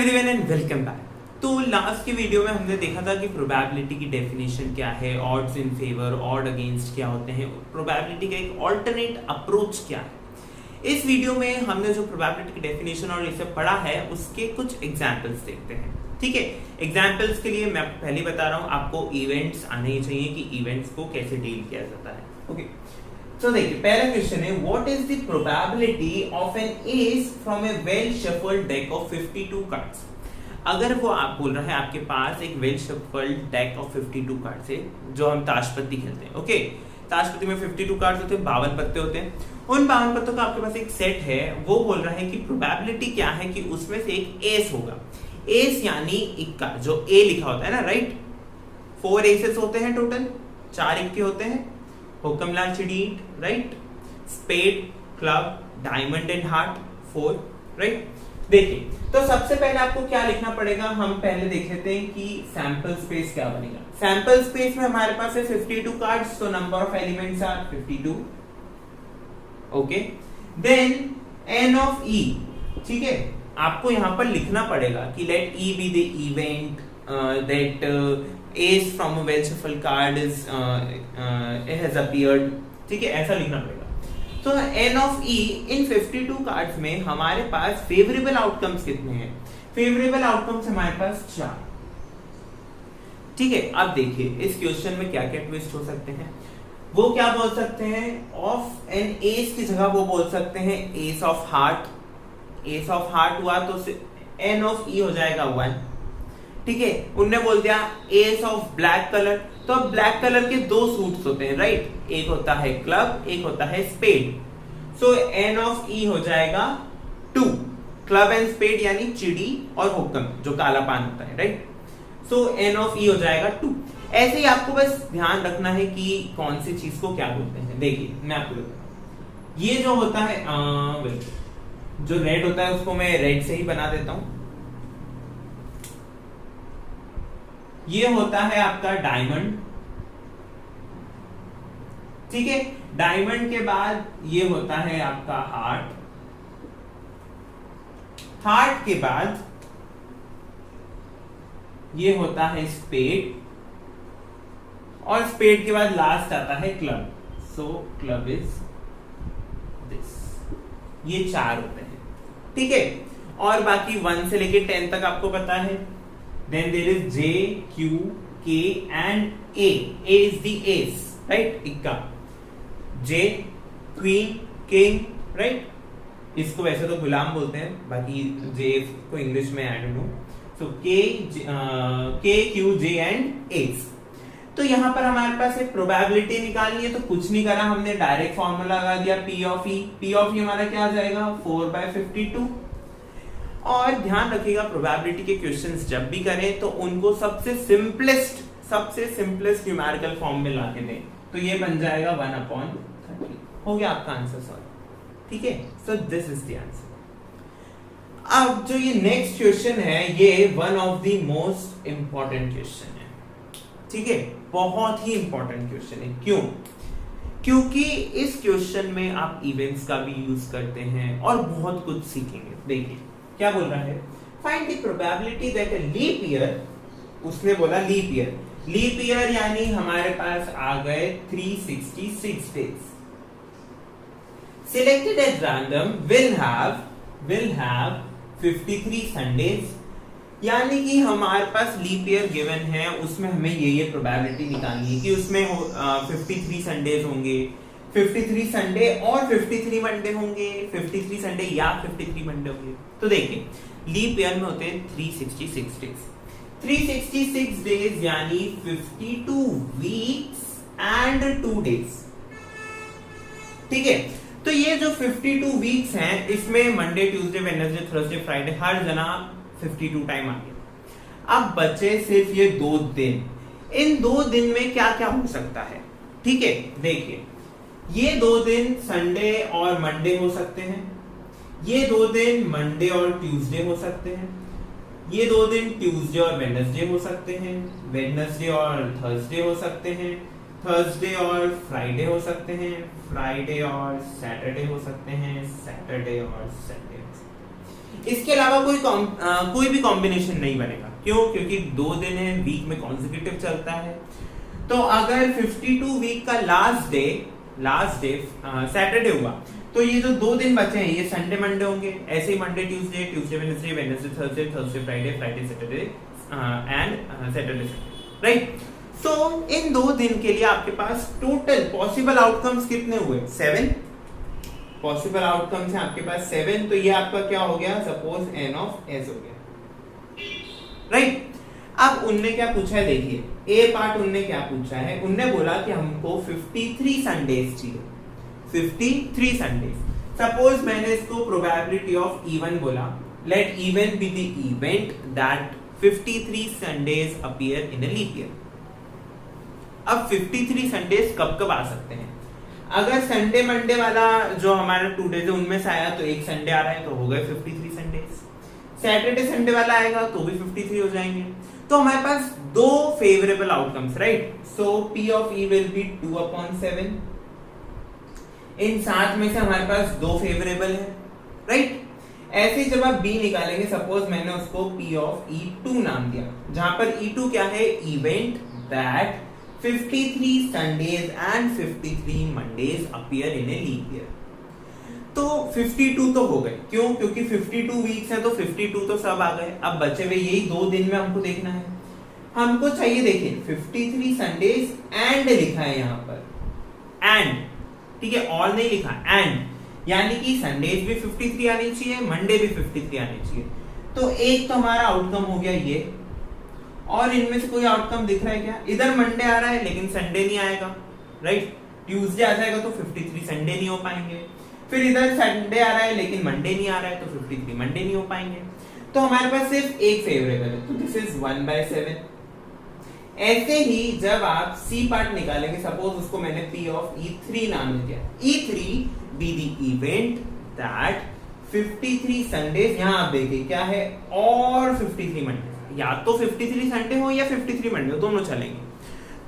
Everyone and welcome back. तो last की video में हमने देखा था कि प्रोबेबिलिटी की डेफिनेशन क्या है, odds in favour, odd against क्या होते हैं, प्रोबेबिलिटी का एक अल्टरनेट अप्रोच क्या है। इस वीडियो में हमने जो प्रोबेबिलिटी की डेफिनेशन और इसे पढ़ा है उसके कुछ एग्जांपल्स देखते हैं। ठीक है, एग्जांपल्स के लिए मैं पहले बता रहा हूँ, आपको इवेंट्स आने ही चाहिए कि इवेंट्स को कैसे डील किया जाता है। ओके, तो देखिए पहला क्वेश्चन है, what is the probability of an ace from a well shuffled deck of 52 cards. अगर वो आप बोल रहा है आपके पास एक well shuffled deck of 52 cards है, जो हम ताशपत्ती खेलते हैं। ओके, ताशपत्ती में 52 कार्ड्स होते हैं, 52 पत्ते होते हैं। उन 52 पत्तों का आपके पास एक सेट है। वो बोल रहा है कि प्रोबेबिलिटी क्या है कि उसमें से एक एस होगा। एस यानी इक्का, जो ए लिखा होता है ना, राइट। 4 एसेस होते हैं टोटल, 4 इक्के होते हैं। हुक्मलाल चिड़ीट, right. Spade, club, diamond and heart, 4, right. देखिए, तो सबसे पहले आपको क्या लिखना पड़ेगा, हम पहले देख लेते हैं कि सैंपल स्पेस क्या बनेगा। सैंपल स्पेस में हमारे पास है 52 कार्ड्स, तो number of elements are 52। Okay, then n of e, ठीक है। आपको यहां पर लिखना पड़ेगा कि let e be the event that ace from a well shuffled card is it has appeared, ठीक है, ऐसा लिखना पड़ेगा। तो n of e in 52 cards में हमारे पास फेवरेबल आउटकम्स कितने हैं? फेवरेबल आउटकम्स हमारे पास 4। ठीक है, अब देखिए इस क्वेश्चन में क्या क्या ट्विस्ट हो सकते हैं। वो क्या बोल सकते हैं, ऑफ एन एस की जगह वो बोल सकते हैं S of heart. S of heart हुआ तो n ऑफ e हो जाएगा 1। ठीक है, उनने बोल दिया एस ऑफ ब्लैक कलर, तो अब ब्लैक कलर के 2 सूट्स होते हैं, राइट। एक होता है क्लब, एक होता है स्पेड। सो एन ऑफ ई हो जाएगा 2। क्लब एंड स्पेड यानी चिड़ी और हुक्म, जो काला पान होता है, राइट। सो एन ऑफ ई हो जाएगा 2। ऐसे ही आपको बस ध्यान रखना है कि कौन सी चीज को क्या बोलते हैं। देखिए मैं आपको बताता हूं, ये जो होता है जो रेड होता है उसको मैं रेड से ही बना देता हूं। ये होता है आपका डायमंड, ठीक है। डायमंड के बाद ये होता है आपका हार्ट। हार्ट के बाद ये होता है स्पेड, और स्पेड के बाद लास्ट आता है club. So club is this. ये 4 होते हैं, ठीक है। और बाकी 1 से लेके 10 तक आपको पता है। Then there is J, Q, K and A. A is the ace, right? इक्का। J, Queen, King, right? इसको वैसे तो गुलाम बोलते हैं, बाकी J को इंग्लिश में I don't know. So K, Q, J and Ace. तो यहाँ पर हमारे पास एक प्रोबेबिलिटी निकालनी है, तो कुछ नहीं करा हमने, डायरेक्ट फॉर्मूला लगा दिया P of E। P of E हमारा क्या आ जाएगा, 4/52। और ध्यान रखिएगा प्रोबेबिलिटी के क्वेश्चंस जब भी करें तो उनको सबसे सिंपलेस्ट न्यूमेरिकल फॉर्म में लाके दें। तो ये बन जाएगा 1/30। हो गया आपका आंसर सॉल्व, ठीक है। So this is the answer. अब जो ये नेक्स्ट क्वेश्चन है, ये one of the most important question है, ठीक है। बहुत ही इंपॉर्टेंट क्वेश्चन है। क्यों? क्योंकि इस क्वेश्चन में आप इवेंट्स का भी यूज करते हैं और बहुत कुछ सीखेंगे। देखिए क्या बोल रहा है, find the probability that a leap year, उसने बोला लीप ईयर। लीप ईयर यानी हमारे पास आ गए 366 days. Selected at random will have 53 Sundays. यानी कि हमारे पास लीप ईयर गिवन है, उसमें हमें ये प्रोबेबिलिटी निकालनी है कि उसमें 53 संडेज होंगे। 53 संडे और 53 मंडे होंगे, 53 संडे या 53 मंडे होंगे। तो देखिए लीप ईयर में होते हैं 366 डेज। 366 डेज यानी 52 वीक्स एंड 2 डेज, ठीक है। तो ये जो 52 वीक्स हैं, इसमें Monday, Tuesday, Wednesday, Thursday, Friday, हर जना 52 टाइम आ गया। अब बचे सिर्फ ये 2 दिन। इन 2 दिन में क्या क्या हो सकता है, ठीक है। देखिए ये 2 दिन संडे और मंडे हो सकते हैं, ये 2 दिन मंडे और ट्यूसडे हो सकते हैं, ये 2 दिन ट्यूसडे और वेडनेसडे हो सकते हैं, वेडनेसडे और थर्सडे हो सकते हैं, थर्सडे और फ्राइडे हो सकते हैं, फ्राइडे और सैटरडे हो सकते हैं, सैटरडे और संडे हो सकते हैं। इसके अलावा कोई भी कॉम्बिनेशन नहीं बनेगा। क्यों? क्योंकि 2 दिन है, वीक में कॉन्जिक्यूटिव चलता है। तो अगर 52 वीक का लास्ट डे सैटरडे हुआ तो ये जो 2 दिन बचे हैं ये संडे मंडे होंगे। ऐसे ही Monday Tuesday, Tuesday Wednesday, Wednesday Thursday, Thursday Friday, Friday Saturday and Saturday Sunday, right. So इन 2 दिन के लिए आपके पास टोटल पॉसिबल आउटकम्स कितने हुए? 7 पॉसिबल आउटकम्स हैं आपके पास 7। तो ये आपका क्या हो गया? सपोज n ऑफ s हो गया, राइट। अब उनने क्या पूछा है, देखिए ए पार्ट उनने क्या पूछा है, उनने बोला कि हमको 53 संडेज चाहिए, 53 संडेज। सपोज मैंने इसको प्रोबेबिलिटी ऑफ इवन बोला, let even be the event that 53 Sundays appear in a leap year. अब 53 संडेज कब कब आ सकते हैं? अगर संडे मंडे वाला जो हमारा 2 डेज है उनमें से आया तो एक संडे आ रहा है तो हो गए 53 संडेज। सैटरडे संडे वाला आएगा तो भी 53 हो जाएंगे। तो हमारे पास 2 favourable outcomes, right. So P of E will be 2/7। इन 7 में से हमारे पास 2 फेवरेबल है, राइट। ऐसे जब आप B निकालेंगे, सपोज मैंने उसको P ऑफ E2 नाम दिया, जहां पर E2 क्या है? Event that 53 Sundays and 53 Mondays appear in a leap year. तो 52 तो हो गए। क्यों? क्योंकि 52 वीक्स हैं तो 52 तो सब आ गए। अब बचे हुए यही 2 दिन में हमको देखना है। हमको चाहिए, देखिए 53 संडेज एंड लिखा है यहाँ पर, एंड, ठीक है, ऑल नहीं लिखा, एंड, यानी कि संडेज भी 53 आनी चाहिए, मंडे भी 53 आनी चाहिए। तो एक तो हमारा आउटकम हो गया ये। और इनमें से कोई आउटकम दिख रहा है क्या? इधर मंडे आ रहा है लेकिन संडे नहीं आएगा, राइट। ट्यूसडे आ जाएगा तो 53 संडे नहीं हो पाएंगे। फिर इधर संडे आ रहा है लेकिन मंडे नहीं आ रहा है तो 53 मंडे नहीं हो पाएंगे। तो हमारे पास सिर्फ एक फेवरेबल है, तो दिस इज 1/7। ऐसे ही जब आप C पार्ट निकालेंगे, सपोज उसको मैंने P ऑफ E3 नाम दिया, E3 B the event that 53 Sundays, यहां आप देखिए क्या है, और 53 मंडे, या तो 53 संडे हो या 53 मंडे हो, दोनों चलेंगे।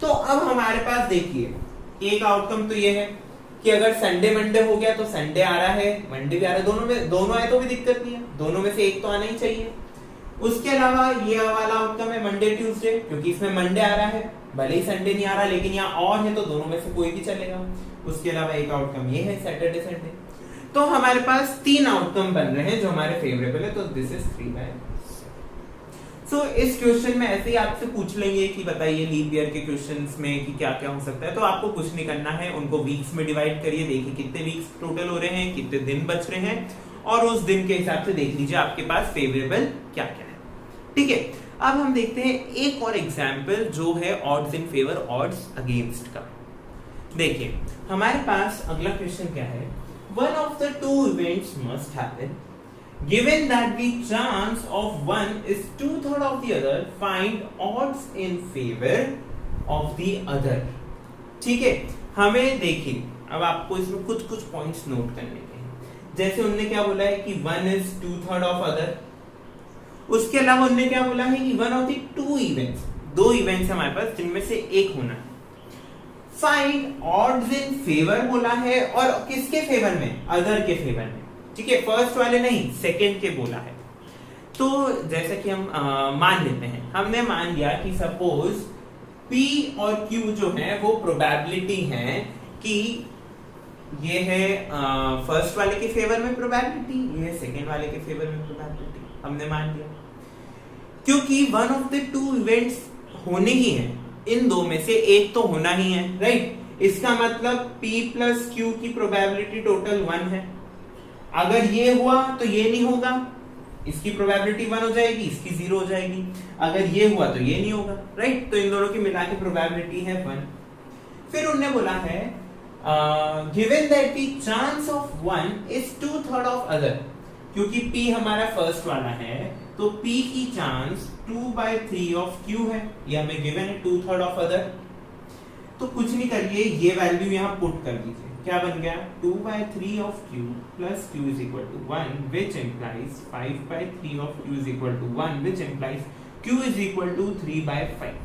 तो अब हमारे पास देखिए एक आउटकम तो ये है कि अगर संडे मंडे हो गया तो संडे आ रहा है, मंडे भी आ रहा है, दोनों आए तो भी दिक्कत नहीं है, दोनों में से एक तो आना ही चाहिए। उसके अलावा ये वाला आउटकम है मंडे ट्यूसडे, क्योंकि इसमें मंडे आ रहा है, भले ही संडे नहीं आ रहा लेकिन यहाँ और है तो दोनों में से कोई भी चलेगा। उसके अलावा एक आउटकम ये है सैटरडे संडे। तो हमारे पास 3 आउटकम बन रहे हैं जो हमारे फेवरेबल है, तो दिस इज 3/7। सो इस क्वेश्चन में ऐसे ही आपसे पूछ लेंगे कि बताइए लीप ईयर के क्वेश्चंस में कि क्या क्या हो सकता है। तो आपको कुछ नहीं करना है, उनको वीक्स में डिवाइड करिए, देखिए कितने वीक्स टोटल हो रहे हैं, कितने दिन बच रहे हैं, और उस दिन के हिसाब से देख लीजिए आपके पास फेवरेबल क्या क्या है, ठीक है। अब हम देखते हैं एक और एग्जाम्पल जो है odds in favour odds against का। देखिए हमारे पास अगला क्वेश्चन क्या है, one of the 2 events must happen given that the chance of one is 2/3 of the other, find odds in favor of the other। ठीक है, हमें देखिए अब आपको इसमें कुछ पॉइंट्स नोट करने हैं। जैसे उन्होंने क्या बोला है कि 1 is 2/3 of other। उसके अलावा उन्होंने क्या बोला है कि one of the 2 events, 2 events हमारे पास जिनमें से एक होना है। फाइंड ऑड्स इन फेवर बोला है, और किसके फेवर में? अदर के फेवर में, ठीक है, फर्स्ट वाले नहीं, सेकंड के बोला है। तो जैसा कि हम मान लेते हैं, हमने मान लिया कि सपोज P और Q जो है वो प्रोबेबिलिटी है कि ये है फर्स्ट वाले के फेवर में प्रोबेबिलिटी, ये है सेकंड वाले के फेवर में प्रोबेबिलिटी, हमने मान लिया। क्योंकि वन ऑफ द 2 इवेंट्स होने ही हैं, इन 2 में से एक तो होना ही है, राइट। इसका मतलब P प्लस Q की प्रोबेबिलिटी टोटल 1 है। अगर ये हुआ तो ये नहीं होगा, इसकी प्रोबेबिलिटी 1 हो जाएगी, इसकी 0 हो जाएगी। अगर ये हुआ तो ये नहीं होगा, राइट। तो इन दोनों की मिला के प्रोबेबिलिटी है 1। फिर उन्होंने बोला है given that the chance of 1 is 2/3 of other, क्योंकि P हमारा फर्स्ट वाला है तो P की चांस 2/3 ऑफ Q है, ये हमें गिवन है 2/3 ऑफ अदर। तो कुछ नहीं करिए, ये वैल्यू यहाँ पुट कर दीजिए, क्या बन गया 2/3 of Q plus Q is equal to 1, which implies 5/3 of Q is equal to 1, which implies Q is equal to 3/5।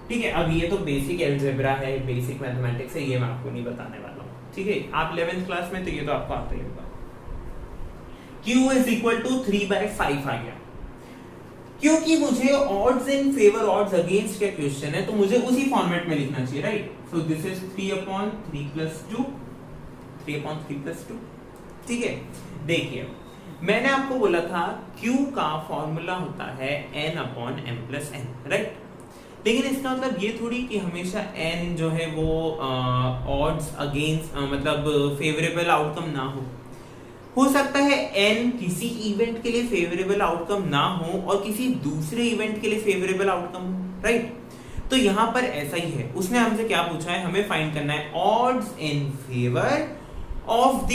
ठीक है, अब ये तो बेसिक एल्जेब्रा है, बेसिक मैथमेटिक्स है, ये मैं आपको नहीं बताने वाला हूँ, ठीक है। आप 11th क्लास में तो ये तो आपको आता ही होगा। Q इज इक्वल टू 3/5 आ गया। क्योंकि मुझे odds in favour odds against का क्वेश्चन है तो मुझे उसी फॉर्मेट में लिखना चाहिए, राइट। So this is 3/3 + 2, 3/3 + 2। ठीक है, देखिए मैंने आपको बोला था Q का फॉर्मूला होता है n/m + n, राइट। लेकिन इसका मतलब ये थोड़ी कि हमेशा n जो है वो ऑड्स अगेंस्ट मतलब फेवरेबल आउटकम ना हो सकता है n किसी इवेंट के लिए फेवरेबल आउटकम ना हो और किसी दूसरे इवेंट के लिए फेवरेबल आउटकम हो, राइट। तो यहां पर ऐसा ही है। उसने हमसे क्या पूछा है, हमें फाइंड करना है odds in favour of the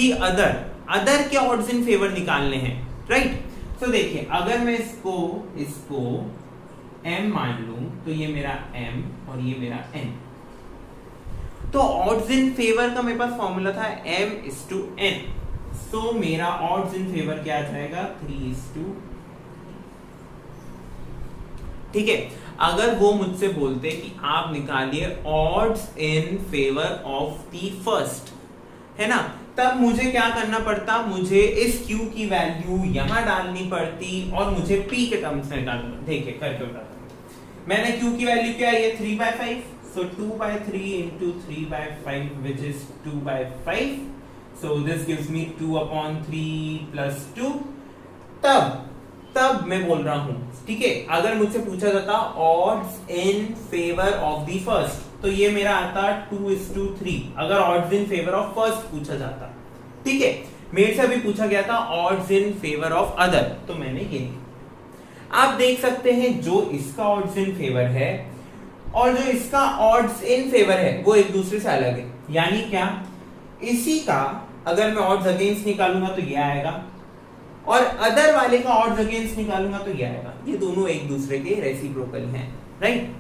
other के ऑड्स इन फेवर निकालने हैं, राइट। तो देखिए अगर मैं इसको m मान लूं तो ये मेरा m और ये मेरा n। तो ऑड्स इन फेवर का मेरे पास फॉर्मूला था m/n। तो मेरा ऑड्स इन फेवर क्या आ जाएगा 3:2। ठीक है, अगर वो मुझसे बोलते कि आप निकालिए odds in favour of the first, है ना, तब मुझे क्या करना पड़ता, मुझे इस Q की वैल्यू यहां डालनी पड़ती और मुझे P के टर्म्स में डालना। देखिए करके बताता हूं। मैंने Q की वैल्यू क्या है, 3/5, so 2/3 into 3/5 which is 2/5, so this gives me 2/3 plus 2। तब मैं बोल रहा हूं, ठीक है, अगर मुझसे पूछा जाता odds in favour of the first तो ये मेरा आता 2:3। अगर odds in favour of first पूछा जाता, ठीक है। मेरे से अभी पूछा गया था odds in favour of other, तो मैंने ये लिखा। आप देख सकते हैं जो इसका ऑड्स इन फेवर है और जो इसका ऑड्स इन फेवर है वो एक दूसरे से अलग है। यानी क्या, इसी का अगर मैं ऑड्स अगेंस्ट निकालूंगा तो ये आएगा और अदर वाले का ऑड्स अगेंस्ट निकालूंगा तो ये आएगा। ये दोनों एक दूसरे के रेसिप्रोकल हैं, राइट।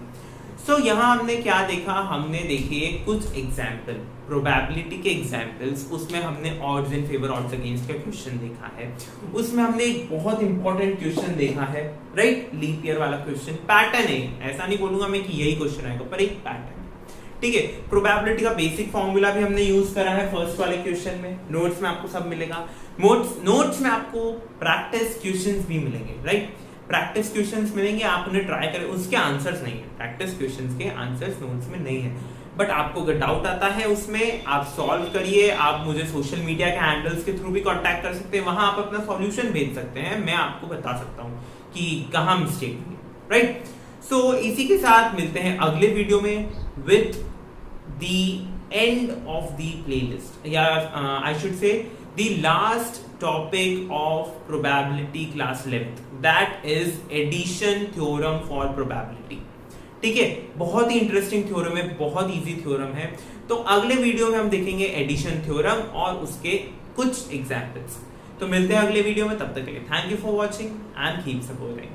सो यहां हमने क्या देखा, हमने देखे कुछ एग्जाम्पल, प्रोबेबिलिटी के एग्जाम्पल्स। उसमें हमने odds in favour odds against का क्वेश्चन देखा है। उसमें हमने एक बहुत इंपॉर्टेंट क्वेश्चन देखा है, राइट, लीप ईयर वाला क्वेश्चन। पैटर्न है, ऐसा नहीं बोलूंगा मैं कि यही क्वेश्चन आएगा, पर एक पैटर्न, ठीक है। प्रोबेबिलिटी का बेसिक फॉर्मूला भी हमने यूज करा है फर्स्ट वाले क्वेश्चन में। नोट्स में आपको सब मिलेगा। नोट्स में आपको प्रैक्टिस क्वेश्चंस भी मिलेंगे, राइट। प्रैक्टिस क्वेश्चंस मिलेंगे, आप उन्हें ट्राई करें, उसके आंसर्स नहीं है। प्रैक्टिस क्वेश्चंस के आंसर्स नोट्स में नहीं है, बट आपको अगर डाउट आता है उसमें आप सॉल्व करिए। आप मुझे सोशल मीडिया के हैंडल्स के थ्रू भी कांटेक्ट कर सकते हैं, वहां आप अपना सॉल्यूशन भेज सकते हैं। मैं आपको बता सकता हूं कि कहां मिस्टेक हुई, राइट। सो इसी के साथ मिलते हैं अगले वीडियो में with the end of the playlist, yeah, I should say the last topic of probability class 11th, that is addition theorem for probability। ठीक है, बहुत ही इंटरेस्टिंग थ्योरम है, बहुत इजी थ्योरम है। तो अगले वीडियो में हम देखेंगे एडिशन थ्योरम और उसके कुछ एग्जाम्पल्स। तो मिलते हैं अगले वीडियो में, तब तक के लिए thank you for watching and keep supporting.